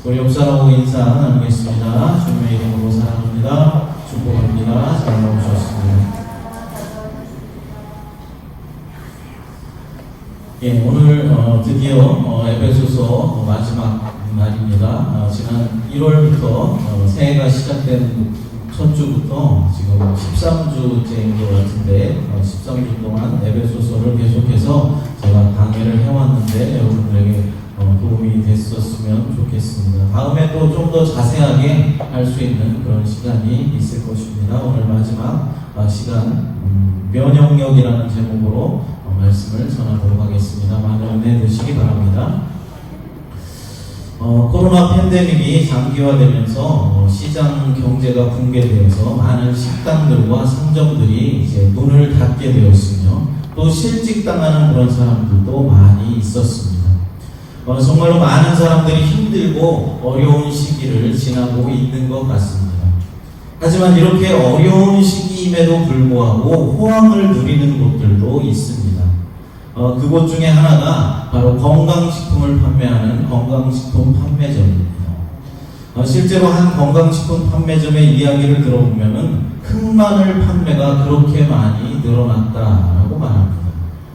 우리 옆 사람하고 인사 나누겠습니다. 주님의 이름으로 사랑합니다. 축복합니다. 잘 나오셨습니다. 오늘 드디어 에베소서 마지막 날입니다. 지난 1월부터 새해가 시작된 첫 주부터 지금 13주째인 것 같은데 13주 동안 에베소서를 계속해서 제가 강의를 해왔는데 여러분들에게 도움이 됐었으면 좋겠습니다. 다음에 또 좀 더 자세하게 할 수 있는 그런 시간이 있을 것입니다. 오늘 마지막 시간 면역력이라는 제목으로 말씀을 전하도록 하겠습니다. 많은 은혜 되시기 바랍니다. 코로나 팬데믹이 장기화되면서 시장 경제가 붕괴되어서 많은 식당들과 상점들이 이제 문을 닫게 되었으며 또 실직당하는 그런 사람들도 많이 있었습니다. 정말로 많은 사람들이 힘들고 어려운 시기를 지나고 있는 것 같습니다. 하지만 이렇게 어려운 시기임에도 불구하고 호황을 누리는 곳들도 있습니다. 그곳 중에 하나가 바로 건강식품을 판매하는 건강식품 판매점입니다. 실제로 한 건강식품 판매점의 이야기를 들어보면은 흑마늘 판매가 그렇게 많이 늘어났다라고 말합니다.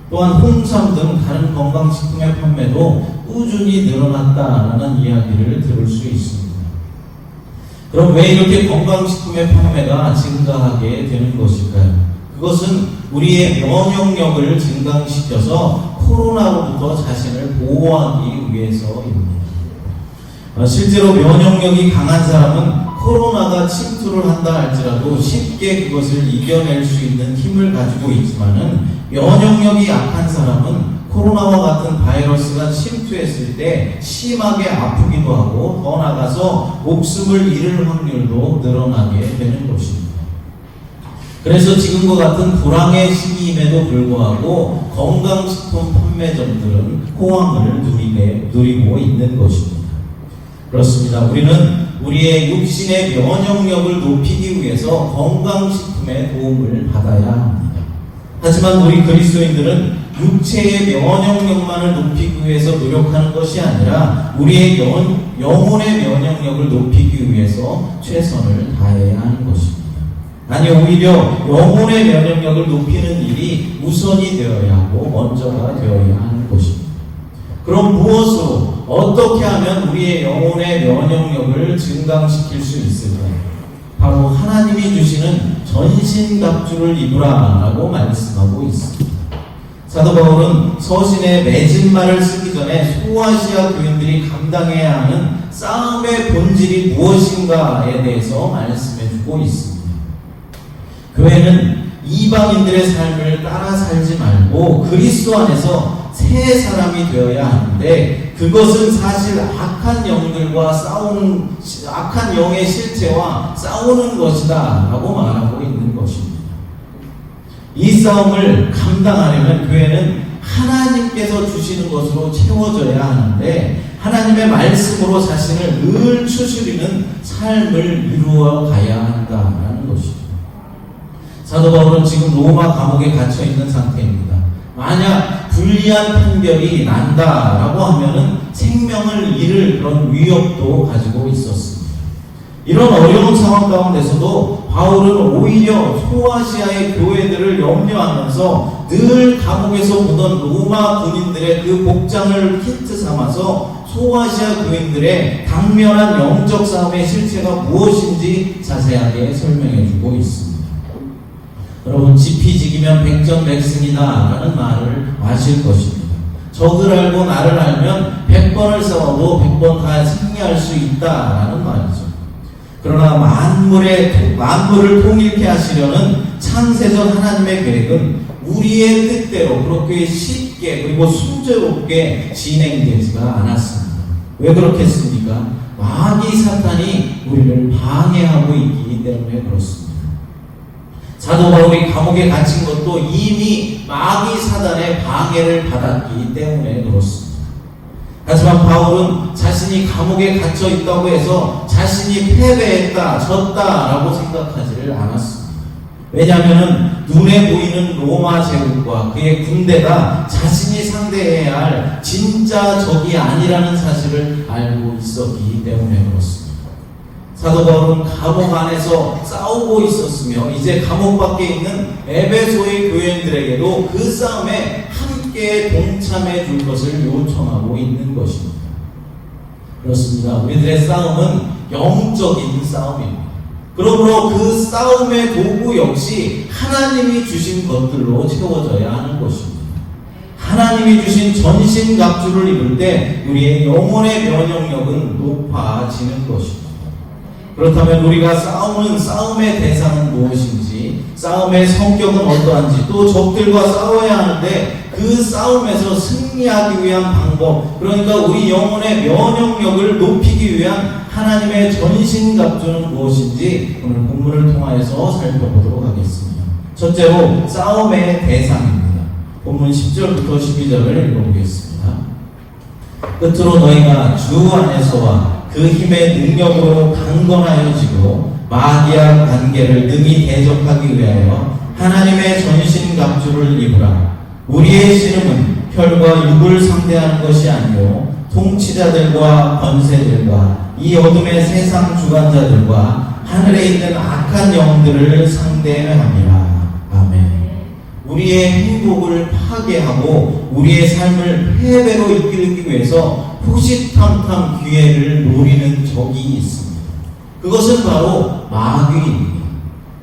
또한 홍삼 등 다른 건강식품의 판매도 꾸준히 늘어났다라는 이야기를 들을 수 있습니다. 그럼 왜 이렇게 건강식품의 판매가 증가하게 되는 것일까요? 그것은 우리의 면역력을 증강시켜서 코로나로부터 자신을 보호하기 위해서입니다. 실제로 면역력이 강한 사람은 코로나가 침투를 한다 할지라도 쉽게 그것을 이겨낼 수 있는 힘을 가지고 있지만은 면역력이 약한 사람은 코로나와 같은 바이러스가 침투했을 때 심하게 아프기도 하고 더 나아가서 목숨을 잃을 확률도 늘어나게 되는 것입니다. 그래서 지금과 같은 불황의 시기임에도 불구하고 건강식품 판매점들은 호황을 누리고 있는 것입니다. 그렇습니다. 우리는 우리의 육신의 면역력을 높이기 위해서 건강식품의 도움을 받아야 합니다. 하지만 우리 그리스도인들은 육체의 면역력만을 높이기 위해서 노력하는 것이 아니라 우리의 영혼의 면역력을 높이기 위해서 최선을 다해야 하는 것입니다. 아니, 오히려 영혼의 면역력을 높이는 일이 우선이 되어야 하고 먼저가 되어야 하는 것입니다. 그럼 무엇으로 어떻게 하면 우리의 영혼의 면역력을 증강시킬 수 있을까요? 바로 하나님이 주시는 전신갑주를 입으라라고 말씀하고 있습니다. 사도 바울은 서신에 맺은 말을 쓰기 전에 소아시아 교인들이 감당해야 하는 싸움의 본질이 무엇인가에 대해서 말씀해주고 있습니다. 교회는 이방인들의 삶을 따라 살지 말고 그리스도 안에서 새 사람이 되어야 하는데 그것은 사실 악한 영들과 악한 영의 실체와 싸우는 것이다 라고 말하고 있는 것입니다. 이 싸움을 감당하려면 교회는 하나님께서 주시는 것으로 채워져야 하는데 하나님의 말씀으로 자신을 늘 추스리는 삶을 이루어 가야 한다라는 것입니다. 사도 바울은 지금 로마 감옥에 갇혀 있는 상태입니다. 만약 불리한 판결이 난다라고 하면은 생명을 잃을 그런 위협도 가지고 있었습니다. 이런 어려운 상황 가운데서도 바울은 오히려 소아시아의 교회들을 염려하면서 늘 감옥에서 보던 로마 군인들의 그 복장을 힌트 삼아서 소아시아 교인들의 당면한 영적 싸움의 실체가 무엇인지 자세하게 설명해주고 있습니다. 여러분, 지피지기면 백전백승이다 라는 말을 아실 것입니다. 적을 알고 나를 알면 100번을 싸워도 100번 다 승리할 수 있다라는 말이죠. 그러나 만물을 통일케 하시려는 창세전 하나님의 계획은 우리의 뜻대로 그렇게 쉽게 그리고 순조롭게 진행되지가 않았습니다. 왜 그렇겠습니까? 마귀 사탄이 우리를 방해하고 있기 때문에 그렇습니다. 사도 바울이 감옥에 갇힌 것도 이미 마귀 사단의 방해를 받았기 때문에 그렇습니다. 하지만 바울은 자신이 감옥에 갇혀 있다고 해서 자신이 패배했다, 졌다라고 생각하지를 않았습니다. 왜냐하면 눈에 보이는 로마 제국과 그의 군대가 자신이 상대해야 할 진짜 적이 아니라는 사실을 알고 있었기 때문에 그렇습니다. 사도 바울은 감옥 안에서 싸우고 있었으며 이제 감옥 밖에 있는 에베소의 교인들에게도 그 싸움에 함께 동참해 줄 것을 요청하고 있는 것입니다. 그렇습니다. 우리들의 싸움은 영적인 싸움입니다. 그러므로 그 싸움의 도구 역시 하나님이 주신 것들로 채워져야 하는 것입니다. 하나님이 주신 전신갑주를 입을 때 우리의 영혼의 면역력은 높아지는 것입니다. 그렇다면 우리가 싸우는 싸움의 대상은 무엇인지, 싸움의 성격은 어떠한지, 또 적들과 싸워야 하는데 그 싸움에서 승리하기 위한 방법, 그러니까 우리 영혼의 면역력을 높이기 위한 하나님의 전신갑주는 무엇인지 오늘 본문을 통하여서 살펴보도록 하겠습니다. 첫째로 싸움의 대상입니다. 본문 10절부터 12절을 읽어보겠습니다. 끝으로 너희가 주 안에서와 그 힘의 능력으로 강건하여지고 마귀와 관계를 능히 대적하기 위하여 하나님의 전신갑주를 입으라. 우리의 씨름은 혈과 육을 상대하는 것이 아니요 통치자들과 권세들과 이 어둠의 세상 주관자들과 하늘에 있는 악한 영들을 상대함이라. 아멘. 우리의 행복을 파괴하고 우리의 삶을 패배로 이끌기 위해서 호시탐탐 기회를 노리는 적이 있습니다. 그것은 바로 마귀입니다.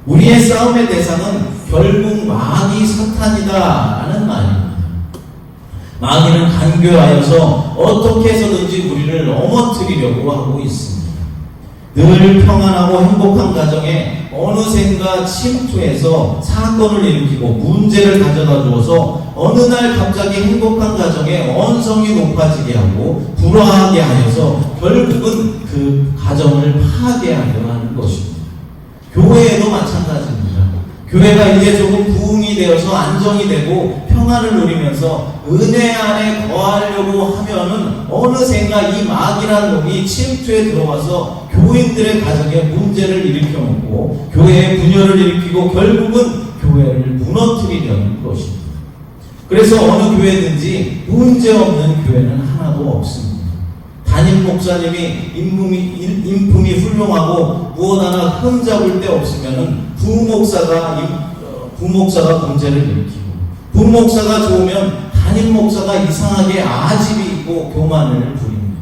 우리의 싸움의 대상은 결국 마귀 사탄이다라는 말입니다. 마귀는 간교하여서 어떻게 해서든지 우리를 넘어뜨리려고 하고 있습니다. 늘 평안하고 행복한 가정에 어느샌가 침투해서 사건을 일으키고 문제를 가져다 주어서 어느 날 갑자기 행복한 가정에 언성이 높아지게 하고 불화하게 하여서 결국은 그 가정을 파괴하려 하는 것입니다. 교회에도 마찬가지입니다. 교회가 이제 조금 부흥이 되어서 안정이 되고 평안을 누리면서 은혜 안에 거하려고 하면은 어느샌가 이 마귀라는 놈이 침투에 들어와서 교인들의 가정에 문제를 일으켜 놓고 교회에 분열을 일으키고 결국은 교회를 무너뜨리려는 것입니다. 그래서 어느 교회든지 문제 없는 교회는 하나도 없습니다. 담임 목사님이 인품이 훌륭하고 무엇 하나 흠잡을 데 없으면은 부목사가 문제를 일으키고, 부목사가 좋으면 담임 목사가 이상하게 아집이 있고 교만을 부립니다.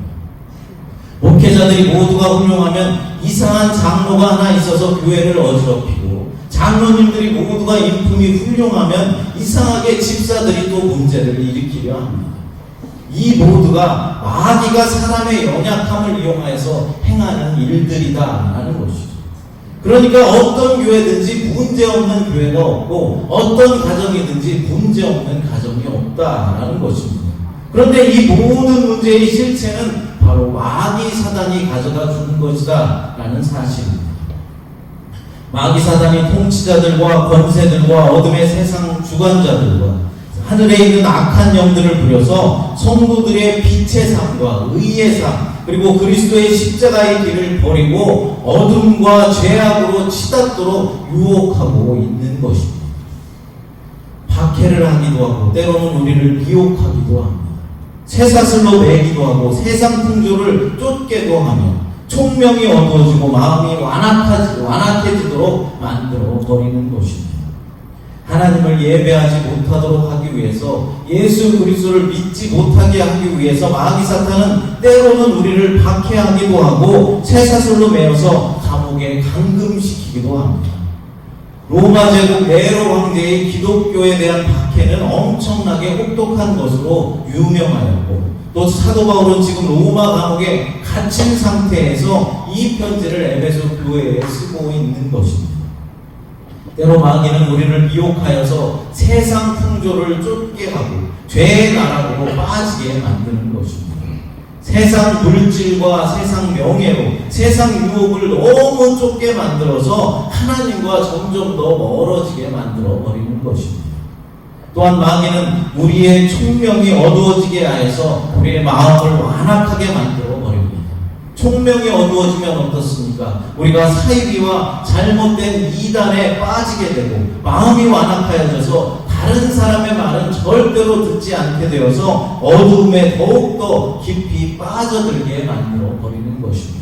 목회자들이 모두가 훌륭하면 이상한 장로가 하나 있어서 교회를 어지럽히고, 장로님들이 모두가 인품이 훌륭하면 이상하게 집사들이 또 문제를 일으키려 합니다. 이 모두가 마귀가 사람의 연약함을 이용해서 행하는 일들이다라는 것이죠. 그러니까 어떤 교회든지 문제없는 교회가 없고 어떤 가정이든지 문제없는 가정이 없다라는 것입니다. 그런데 이 모든 문제의 실체는 바로 마귀 사단이 가져다 주는 것이다 라는 사실입니다. 마귀 사단이 통치자들과 권세들과 어둠의 세상 주관자들과 하늘에 있는 악한 영들을 부려서 성도들의 빛의 삶과 의의 삶, 그리고 그리스도의 십자가의 길을 버리고 어둠과 죄악으로 치닫도록 유혹하고 있는 것입니다. 박해를 하기도 하고 때로는 우리를 미혹하기도 합니다. 쇠사슬로 매기도 하고 세상 풍조를 쫓게도 하며 총명이 어두워지고 마음이 완악해지도록 만들어 버리는 것입니다. 하나님을 예배하지 못하도록 하기 위해서, 예수 그리스도를 믿지 못하게 하기 위해서 마귀 사탄은 때로는 우리를 박해하기도 하고 쇠사슬로 매어서 감옥에 감금시키기도 합니다. 로마 제국 네로 황제의 기독교에 대한 박해는 엄청나게 혹독한 것으로 유명하였고, 또 사도 바울은 지금 로마 감옥에 갇힌 상태에서 이 편지를 에베소 교회에 쓰고 있는 것입니다. 때로 마귀는 우리를 미혹하여서 세상 풍조를 쫓게 하고 죄의 나라로 빠지게 만드는 것입니다. 세상 물질과 세상 명예로 세상 유혹을 너무 쫓게 만들어서 하나님과 점점 더 멀어지게 만들어 버리는 것입니다. 또한 마귀는 우리의 총명이 어두워지게 하여서 우리의 마음을 완악하게 만들어 버립니다. 총명이 어두워지면 어떻습니까? 우리가 사이비와 잘못된 이단에 빠지게 되고 마음이 완악하여져서 다른 사람의 말은 절대로 듣지 않게 되어서 어두움에 더욱더 깊이 빠져들게 만들어 버리는 것입니다.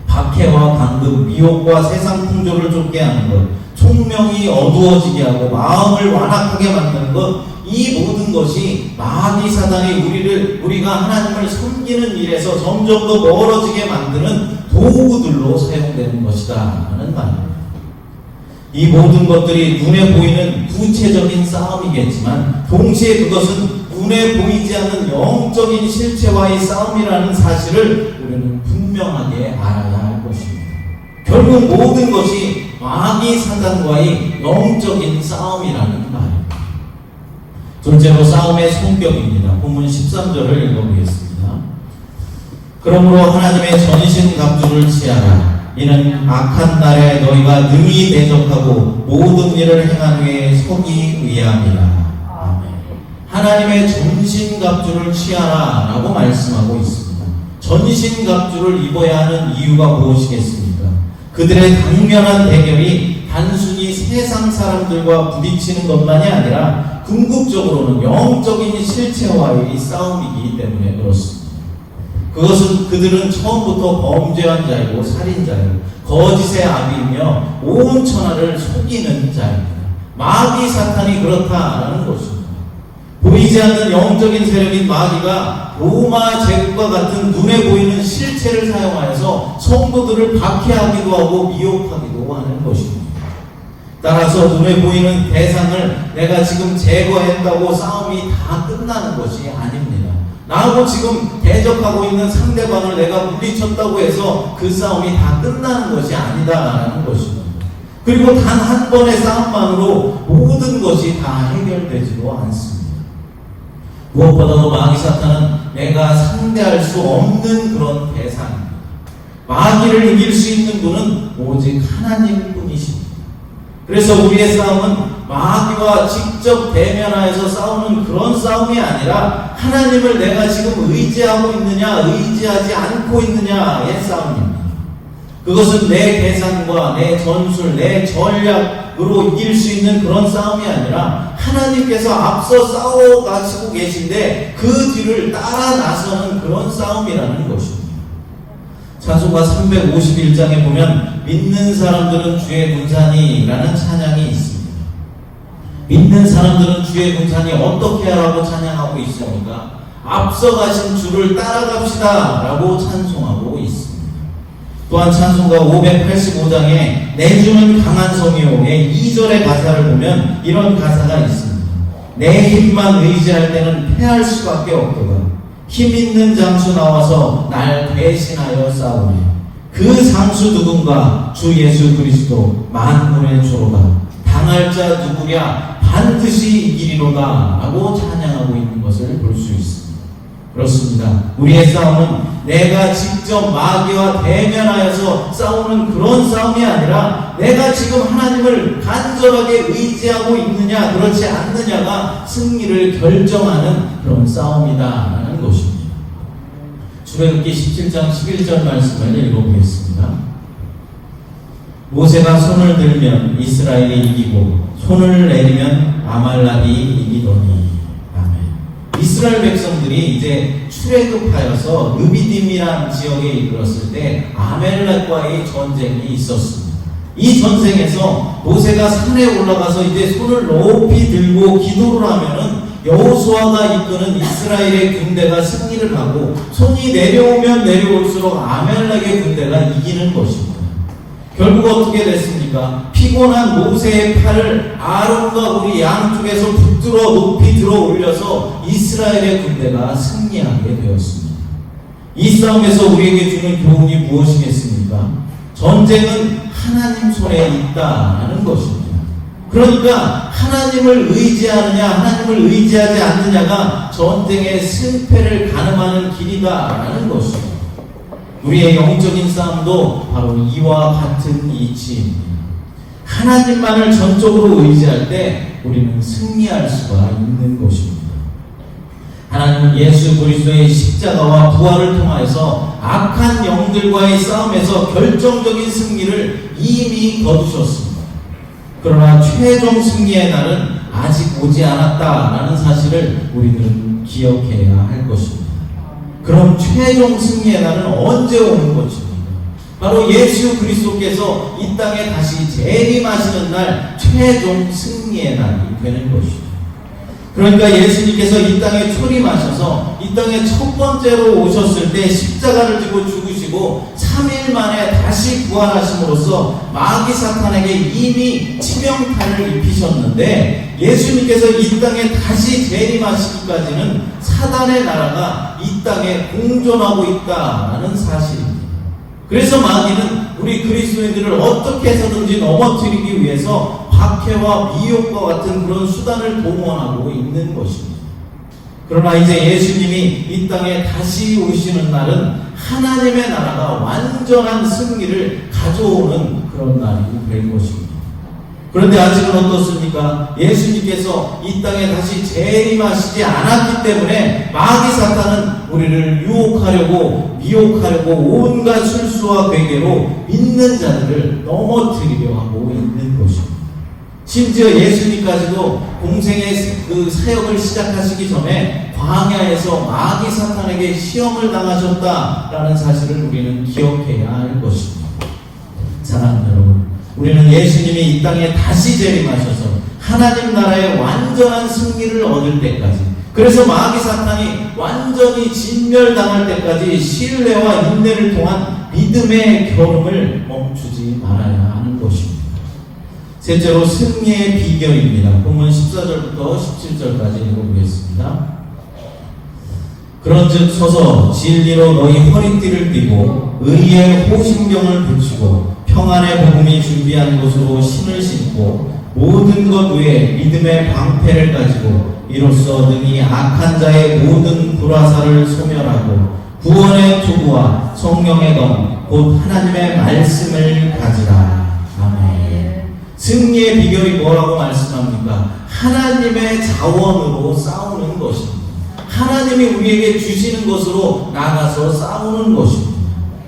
박해와 강금, 미혹과 세상 풍조를 쫓게 하는 것, 총명이 어두워지게 하고 마음을 완악하게 만드는 것, 이 모든 것이 마귀 사단이 우리가 하나님을 섬기는 일에서 점점 더 멀어지게 만드는 도구들로 사용되는 것이다 하는 말입니다. 이 모든 것들이 눈에 보이는 구체적인 싸움이겠지만 동시에 그것은 눈에 보이지 않는 영적인 실체와의 싸움이라는 사실을 우리는 분명하게 알아야 할 것입니다. 결국 모든 것이 마귀 사단과의 영적인 싸움이라는 말입니다. 둘째로 싸움의 성격입니다. 본문 13절을 읽어보겠습니다. 그러므로 하나님의 전신갑주를 취하라. 이는 악한 날에 너희가 능히 대적하고 모든 일을 행한 후에 서기 위함이라. 아멘. 하나님의 전신갑주를 취하라 라고 말씀하고 있습니다. 전신갑주를 입어야 하는 이유가 무엇이겠습니까? 그들의 당면한 대결이 단순히 세상 사람들과 부딪히는 것만이 아니라 궁극적으로는 영적인 실체와의 싸움이기 때문에 그렇습니다. 그것은 그들은 처음부터 범죄한 자이고 살인자이고 거짓의 아비이며 온 천하를 속이는 자입니다. 마귀 사탄이 그렇다라는 것입니다. 보이지 않는 영적인 세력인 마귀가 로마 제국과 같은 눈에 보이는 실체를 사용하여서 성도들을 박해하기도 하고 미혹하기도 하는 것입니다. 따라서 눈에 보이는 대상을 내가 지금 제거했다고 싸움이 다 끝나는 것이 아닙니다. 나하고 지금 대적하고 있는 상대방을 내가 물리쳤다고 해서 그 싸움이 다 끝나는 것이 아니다라는 것입니다. 그리고 단 한 번의 싸움만으로 모든 것이 다 해결되지도 않습니다. 무엇보다도 마귀 사탄은 내가 상대할 수 없는 그런 대상입니다. 마귀를 이길 수 있는 분은 오직 하나님 뿐이십니다. 그래서 우리의 싸움은 마귀와 직접 대면하여서 싸우는 그런 싸움이 아니라 하나님을 내가 지금 의지하고 있느냐 의지하지 않고 있느냐의 싸움입니다. 그것은 내 계산과 내 전술, 내 전략으로 이길 수 있는 그런 싸움이 아니라 하나님께서 앞서 싸워 가시고 계신데 그 뒤를 따라 나서는 그런 싸움이라는 것입니다. 찬송가 351장에 보면 믿는 사람들은 주의 군산이라는 찬양이 있습니다. 믿는 사람들은 주의 군산이 어떻게 하라고 찬양하고 있습니까? 앞서가신 주를 따라갑시다 라고 찬송하고 있습니다. 또한 찬송가 585장에 내 주는 강한 성이요의 2절의 가사를 보면 이런 가사가 있습니다. 내 힘만 의지할 때는 패할 수밖에 없도다. 힘 있는 장수 나와서 날 대신하여 싸우네. 그 장수 누군가 주 예수 그리스도 만군의 주로다. 당할 자 누구랴 반드시 이기리로다 라고 찬양하고 있는 것을 볼 수 있습니다. 그렇습니다. 우리의 싸움은 내가 직접 마귀와 대면하여서 싸우는 그런 싸움이 아니라 내가 지금 하나님을 간절하게 의지하고 있느냐 그렇지 않느냐가 승리를 결정하는 그런 싸움이다라는 것입니다. 출애굽기 17장 11절 말씀을 읽어보겠습니다. 모세가 손을 들면 이스라엘이 이기고 손을 내리면 아말렉이 이기더니. 이스라엘 백성들이 이제 출애굽하여서 르비딤이라는 지역에 이르렀을 때 아말렉과의 전쟁이 있었습니다. 이 전쟁에서 모세가 산에 올라가서 이제 손을 높이 들고 기도를 하면은 여호수아가 이끄는 이스라엘의 군대가 승리를 하고 손이 내려오면 내려올수록 아말렉의 군대가 이기는 것입니다. 결국 어떻게 됐습니까? 피곤한 모세의 팔을 아론과 우리 양쪽에서 붙들어 높이 들어 올려서 이스라엘의 군대가 승리하게 되었습니다. 이 싸움에서 우리에게 주는 교훈이 무엇이겠습니까? 전쟁은 하나님 손에 있다는 것입니다. 그러니까 하나님을 의지하느냐 하나님을 의지하지 않느냐가 전쟁의 승패를 가늠하는 길이다라는 것입니다. 우리의 영적인 싸움도 바로 이와 같은 이치입니다. 하나님만을 전적으로 의지할 때 우리는 승리할 수가 있는 것입니다. 하나님은 예수 그리스도의 십자가와 부활을 통하여서 악한 영들과의 싸움에서 결정적인 승리를 이미 거두셨습니다. 그러나 최종 승리의 날은 아직 오지 않았다라는 사실을 우리들은 기억해야 할 것입니다. 그럼 최종 승리의 날은 언제 오는 것입니까? 바로 예수 그리스도께서 이 땅에 다시 재림하시는 날, 최종 승리의 날이 되는 것이죠. 그러니까 예수님께서 이 땅에 초림하셔서 이 땅에 첫 번째로 오셨을 때 십자가를 지고 죽으시고 3일 만에 다시 부활하심으로써 마귀 사탄에게 이미 치명타를 입히셨는데, 예수님께서 이 땅에 다시 재림하시기까지는 사단의 나라가 이 땅에 공존하고 있다라는 사실입니다. 그래서 마귀는 우리 그리스도인들을 어떻게 해서든지 넘어뜨리기 위해서 박해와 미혹과 같은 그런 수단을 동원하고 있는 것입니다. 그러나 이제 예수님이 이 땅에 다시 오시는 날은 하나님의 나라가 완전한 승리를 가져오는 그런 날이 될 것입니다. 그런데 아직은 어떻습니까? 예수님께서 이 땅에 다시 재림하시지 않았기 때문에 마귀 사탄은 우리를 유혹하려고 미혹하려고 온갖 술수와 괴계로 믿는 자들을 넘어뜨리려 하고 있는 것입니다. 심지어 예수님까지도 공생의 그 사역을 시작하시기 전에 광야에서 마귀 사탄에게 시험을 당하셨다라는 사실을 우리는 기억해야 할 것입니다. 사랑하는 여러분, 우리는 예수님이 이 땅에 다시 재림하셔서 하나님 나라의 완전한 승리를 얻을 때까지, 그래서 마귀 사탄이 완전히 진멸당할 때까지 신뢰와 인내를 통한 믿음의 걸음을 멈추지 말아야 하는 것입니다. 셋째로 승리의 비결입니다. 본문 14절부터 17절까지 읽어보겠습니다. 그런즉 서서 진리로 너희 허리띠를 띠고 의의 호심경을 붙이고 평안의 복음이 준비한 곳으로 신을 신고 모든 것 위에 믿음의 방패를 가지고 이로써 능히 악한 자의 모든 불화살을 소멸하고 구원의 투구와 성령의 검 곧 하나님의 말씀을 가지라. 아멘. 승리의 비결이 뭐라고 말씀합니까? 하나님의 자원으로 싸우는 것입니다. 하나님이 우리에게 주시는 것으로 나가서 싸우는 것입니다.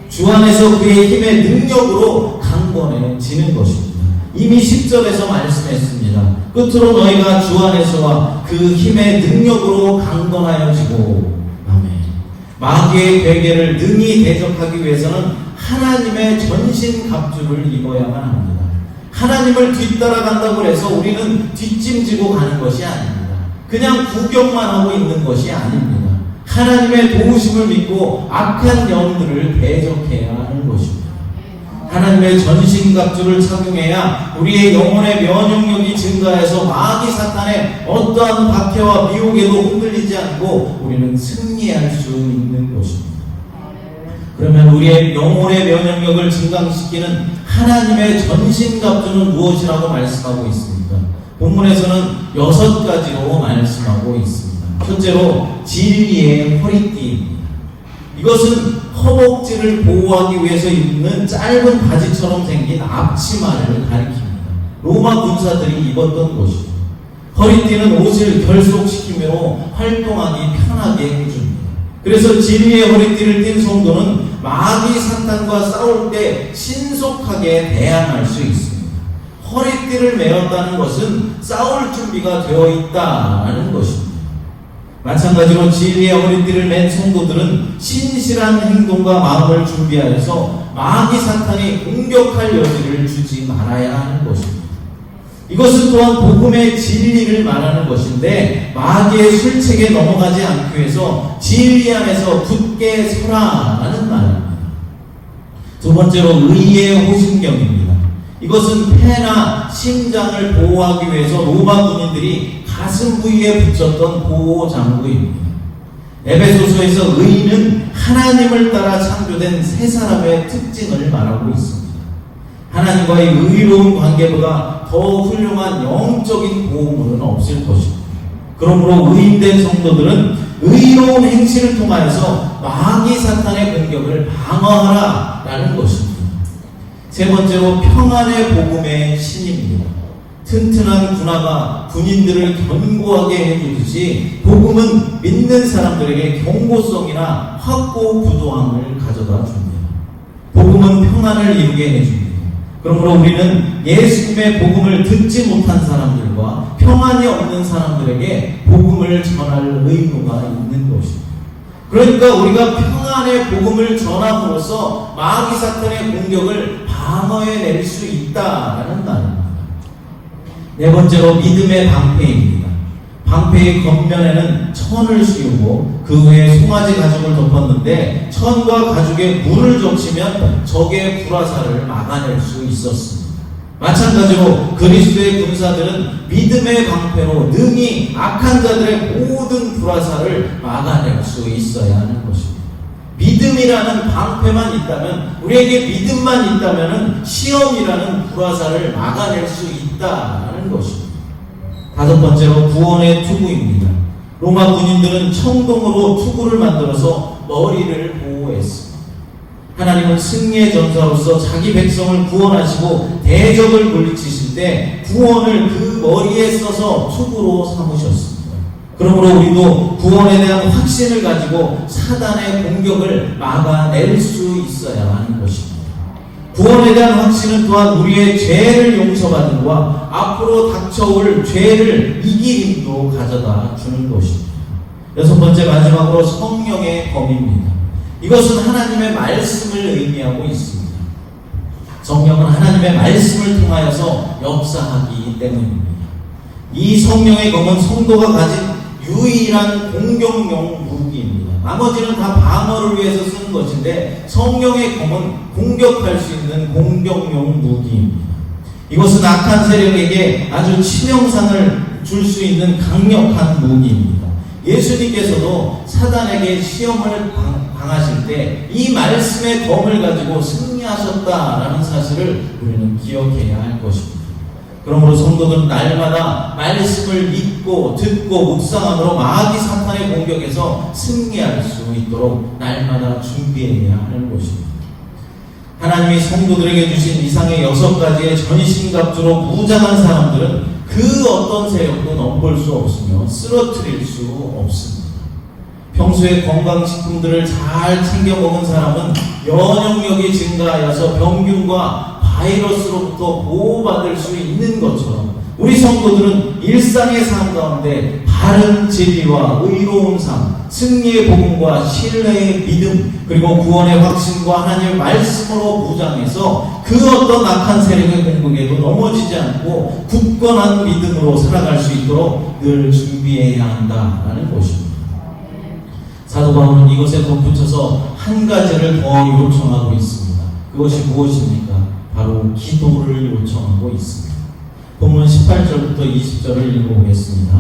주 안에서 그의 힘의 능력으로 강건해지는 것입니다. 이미 10절에서 말씀했습니다. 끝으로 너희가 주 안에서와 그 힘의 능력으로 강건하여지고. 아멘. 마귀의 괴계를 능히 대적하기 위해서는 하나님의 전신 갑주를 입어야만 합니다. 하나님을 뒤따라간다고 해서 우리는 뒷짐지고 가는 것이 아닙니다. 그냥 구경만 하고 있는 것이 아닙니다. 하나님의 도우심을 믿고 악한 영들을 대적해야 하는 것입니다. 하나님의 전신갑주를 착용해야 우리의 영혼의 면역력이 증가해서 마귀 사탄의 어떠한 박해와 미혹에도 흔들리지 않고 우리는 승리할 수 있는 것입니다. 그러면 우리의 영혼의 면역력을 증강시키는 하나님의 전신갑주는 무엇이라고 말씀하고 있습니까? 본문에서는 6가지로 말씀하고 있습니다. 첫째로 진리의 허리띠입니다. 이것은 허벅지를 보호하기 위해서 입는 짧은 바지처럼 생긴 앞치마를 가리킵니다. 로마 군사들이 입었던 것이죠. 허리띠는 옷을 결속시키며 활동하기 편하게 해줍니다. 그래서 진리의 허리띠를 띤 성도는 마귀 사탄과 싸울 때 신속하게 대항할 수 있습니다. 허리띠를 메었다는 것은 싸울 준비가 되어 있다는 것입니다. 마찬가지로 진리의 허리띠를 맨 성도들은 신실한 행동과 마음을 준비하여서 마귀 사탄이 공격할 여지를 주지 말아야 하는 것입니다. 이것은 또한 복음의 진리를 말하는 것인데 마귀의 술책에 넘어가지 않기 위해서 진리 안에서 굳게 서라라는 말입니다. 두 번째로 의의 호심경입니다. 이것은 폐나 심장을 보호하기 위해서 로마 군인들이 가슴 부위에 붙였던 보호 장구입니다. 에베소서에서 의는 하나님을 따라 창조된 세 사람의 특징을 말하고 있습니다. 하나님과의 의로운 관계보다 더 훌륭한 영적인 보호물은 없을 것입니다. 그러므로 의인된 성도들은 의로운 행실을 통하여서 마귀 사탄의 공격을 방어하라라는 것입니다. 세 번째로 평안의 복음의 신입니다. 튼튼한 군화가 군인들을 견고하게 해주듯이 복음은 믿는 사람들에게 경고성이나 확고부도함을 가져다 줍니다. 복음은 평안을 이루게 해줍니다. 그러므로 우리는 예수님의 복음을 듣지 못한 사람들과 평안이 없는 사람들에게 복음을 전할 의무가 있는 것입니다. 그러니까 우리가 평안의 복음을 전함으로써 마귀 사탄의 공격을 방어해낼 수 있다라는 말입니다. 네 번째로 믿음의 방패입니다. 방패의 겉면에는 천을 씌우고 그 후에 송아지 가죽을 덮었는데 천과 가죽에 물을 적시면 적의 불화살을 막아낼 수 있었습니다. 마찬가지로 그리스도의 군사들은 믿음의 방패로 능히 악한 자들의 모든 불화살을 막아낼 수 있어야 하는 것입니다. 믿음이라는 방패만 있다면, 우리에게 믿음만 있다면 시험이라는 불화살을 막아낼 수 있다는 것입니다. 다섯 번째로 구원의 투구입니다. 로마 군인들은 청동으로 투구를 만들어서 머리를 보호했습니다. 하나님은 승리의 전사로서 자기 백성을 구원하시고 대적을 물리치실 때 구원을 그 머리에 써서 투구로 삼으셨습니다. 그러므로 우리도 구원에 대한 확신을 가지고 사단의 공격을 막아낼 수 있어야 하는 것입니다. 구원에 대한 확신은 또한 우리의 죄를 용서받은 것과 앞으로 닥쳐올 죄를 이길 힘도 가져다 주는 것입니다. 여섯 번째 마지막으로 성령의 검입니다. 이것은 하나님의 말씀을 의미하고 있습니다. 성령은 하나님의 말씀을 통하여서 역사하기 때문입니다. 이 성령의 검은 성도가 가진 유일한 공격용 무기입니다. 나머지는 다 방어를 위해서 쓰는 것인데 성령의 검은 공격할 수 있는 공격용 무기입니다. 이것은 악한 세력에게 아주 치명상을 줄 수 있는 강력한 무기입니다. 예수님께서도 사단에게 시험을 당하실 때 이 말씀의 검을 가지고 승리하셨다라는 사실을 우리는 기억해야 할 것입니다. 그러므로 성도들은 날마다 말씀을 믿고 듣고 묵상함으로 마귀 사탄의 공격에서 승리할 수 있도록 날마다 준비해야 하는 것입니다. 하나님이 성도들에게 주신 이상의 6가지의 전신갑주로 무장한 사람들은 그 어떤 세력도 넘볼 수 없으며 쓰러뜨릴 수 없습니다. 평소에 건강식품들을 잘 챙겨 먹은 사람은 면역력이 증가하여서 병균과 바이러스로부터 보호받을 수 있는 것처럼 우리 성도들은 일상의 삶 가운데 바른 진리와 의로운 삶, 승리의 복음과 신뢰의 믿음, 그리고 구원의 확신과 하나님의 말씀으로 무장해서 그 어떤 악한 세력의 공격에도 넘어지지 않고 굳건한 믿음으로 살아갈 수 있도록 늘 준비해야 한다는 것입니다. 사도 바울은 이것에 덧붙여서 한 가지를 더 요청하고 있습니다. 그것이 무엇입니까? 바로 기도를 요청하고 있습니다. 본문 18절부터 20절을 읽어보겠습니다.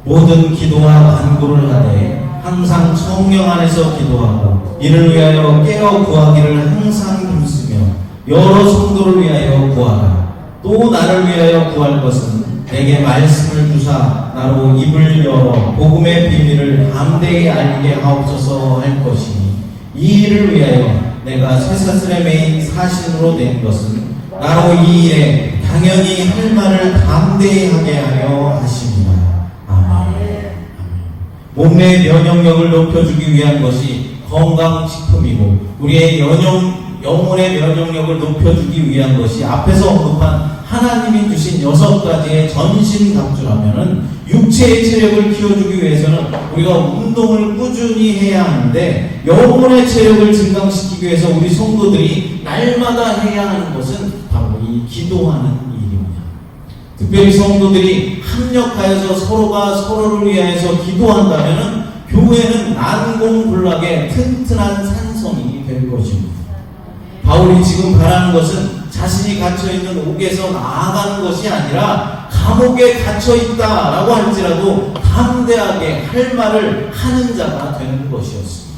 모든 기도와 간구를 하되 항상 성령 안에서 기도하고 이를 위하여 깨어 구하기를 항상 힘쓰며 여러 성도를 위하여 구하라. 또 나를 위하여 구할 것은 내게 말씀을 주사 나로 입을 열어 복음의 비밀을 담대히 알게 하옵소서 할 것이니 이 일을 위하여 내가 쇠사슬에 매인 사신으로 된 것은 나로 이 일에 당연히 할 말을 담대히 하게 하려 하십니다. 아멘. 몸의 면역력을 높여주기 위한 것이 건강식품이고 우리의 영혼의 면역력을 높여주기 위한 것이 앞에서 언급한 하나님이 주신 6가지의 전신갑주라면은 육체의 체력을 키워주기 위해서는 우리가 운동을 꾸준히 해야 하는데 영혼의 체력을 증강시키기 위해서 우리 성도들이 날마다 해야 하는 것은 바로 이 기도하는 일입니다. 특별히 성도들이 합력하여서 서로가 서로를 위하여서 기도한다면은 교회는 난공불락의 튼튼한 산성이 될 것입니다. 바울이 지금 바라는 것은 자신이 갇혀있는 옥에서 나아가는 것이 아니라 감옥에 갇혀있다라고 할지라도 담대하게 할 말을 하는 자가 되는 것이었습니다.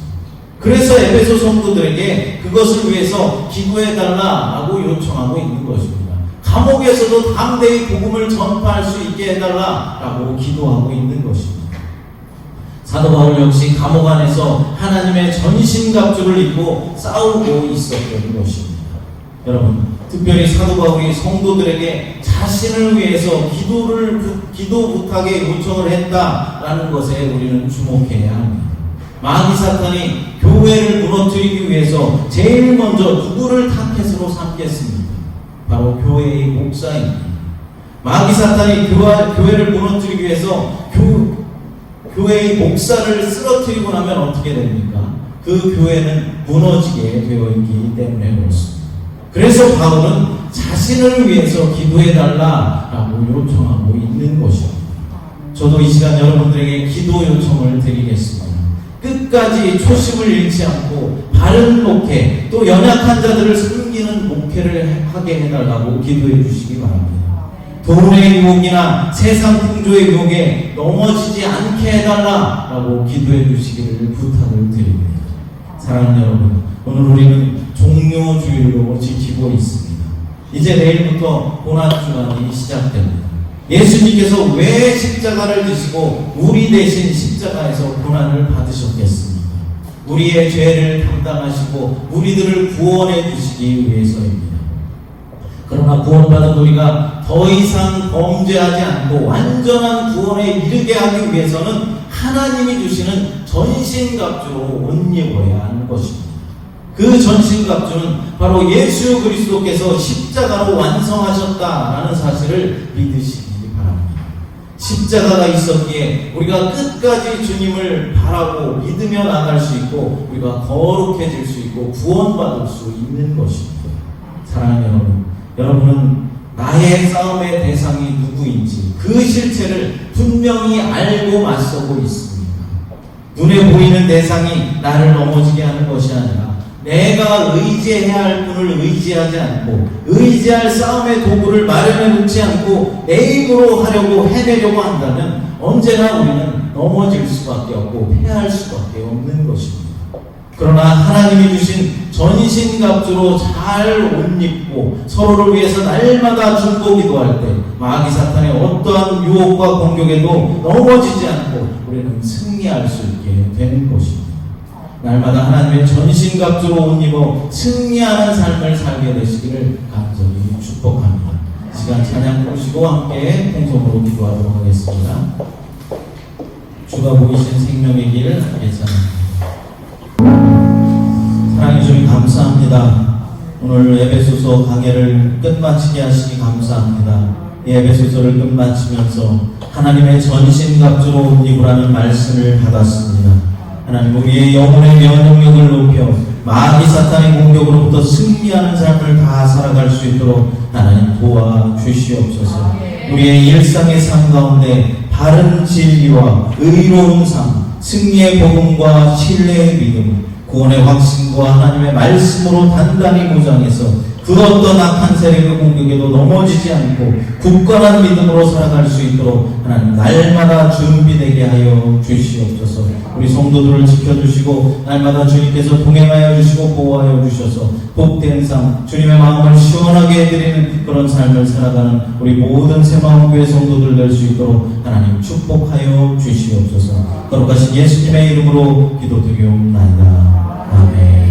그래서 에베소 성도들에게 그것을 위해서 기도해달라고 요청하고 있는 것입니다. 감옥에서도 담대히 복음을 전파할 수 있게 해달라고 기도하고 있는 것입니다. 사도 바울 역시 감옥 안에서 하나님의 전신갑주를 입고 싸우고 있었던 것입니다. 여러분, 특별히 사도 바울이 성도들에게 자신을 위해서 기도 부탁에 요청을 했다라는 것에 우리는 주목해야 합니다. 마귀 사탄이 교회를 무너뜨리기 위해서 제일 먼저 누구를 타겟으로 삼겠습니까? 바로 교회의 목사입니다. 마귀 사탄이 교회를 무너뜨리기 위해서 교회의 목사를 쓰러뜨리고 나면 어떻게 됩니까? 그 교회는 무너지게 되어 있기 때문에 그렇습니다. 그래서 바울은 자신을 위해서 기도해달라라고 요청하고 있는 것입니다. 저도 이 시간 여러분들에게 기도 요청을 드리겠습니다. 끝까지 초심을 잃지 않고 바른 목회, 또 연약한 자들을 섬기는 목회를 하게 해달라고 기도해 주시기 바랍니다. 돈의 유혹이나 세상 풍조의 유혹에 넘어지지 않게 해달라라고 기도해 주시기를 부탁을 드립니다. 사랑하는 여러분, 오늘 우리는 종료주일로 지키고 있습니다. 이제 내일부터 고난주간이 시작됩니다. 예수님께서 왜 십자가를 지시고 우리 대신 십자가에서 고난을 받으셨겠습니까? 우리의 죄를 담당하시고 우리들을 구원해 주시기 위해서입니다. 그러나 구원받은 우리가 더 이상 범죄하지 않고 완전한 구원에 이르게 하기 위해서는 하나님이 주시는 전신갑주로 옷 입어야 하는 것입니다. 그 전신갑주는 바로 예수 그리스도께서 십자가로 완성하셨다라는 사실을 믿으시기 바랍니다. 십자가가 있었기에 우리가 끝까지 주님을 바라고 믿으며 나갈 수 있고 우리가 거룩해질 수 있고 구원받을 수 있는 것입니다. 사랑하는 여러분은 나의 싸움의 대상이 누구인지 그 실체를 분명히 알고 맞서고 있습니다. 눈에 보이는 대상이 나를 넘어지게 하는 것이 아니라 내가 의지해야 할 분을 의지하지 않고 의지할 싸움의 도구를 마련해 놓지 않고 내 힘으로 하려고 해내려고 한다면 언제나 우리는 넘어질 수밖에 없고 패할 수밖에 없는 것입니다. 그러나 하나님이 주신 전신갑주로 잘 옷 입고 서로를 위해서 날마다 중보 기도할 때 마귀 사탄의 어떠한 유혹과 공격에도 넘어지지 않고 우리는 승리할 수 있게 되는 것입니다. 날마다 하나님의 전신갑주로 옷 입어 승리하는 삶을 살게 되시기를 간절히 축복합니다. 시간 찬양 부르시고 함께 통성으로 기도하도록 하겠습니다. 주가 보이신 생명의 길 함께 찬양합니다. 하나님 주님 감사합니다. 오늘 에베소서 강해를 끝마치게 하시기 감사합니다. 이 에베소서를 끝마치면서 하나님의 전신갑주로 옷 입으라는 말씀을 받았습니다. 하나님 우리의 영혼의 면역력을 높여 마귀 사탄의 공격으로부터 승리하는 삶을 다 살아갈 수 있도록 하나님 도와주시옵소서. 우리의 일상의 삶 가운데 바른 진리와 의로운 삶, 승리의 복음과 신뢰의 믿음, 구원의 확신과 하나님의 말씀으로 단단히 무장해서 그 어떤 악한 세력의 공격에도 넘어지지 않고 굳건한 믿음으로 살아갈 수 있도록 하나님 날마다 준비되게 하여 주시옵소서. 우리 성도들을 지켜주시고 날마다 주님께서 동행하여 주시고 보호하여 주셔서 복된 삶, 주님의 마음을 시원하게 해드리는 그런 삶을 살아가는 우리 모든 새마음교회 성도들 될 수 있도록 하나님 축복하여 주시옵소서. 거룩하신 예수님의 이름으로 기도드리옵나이다. 아멘.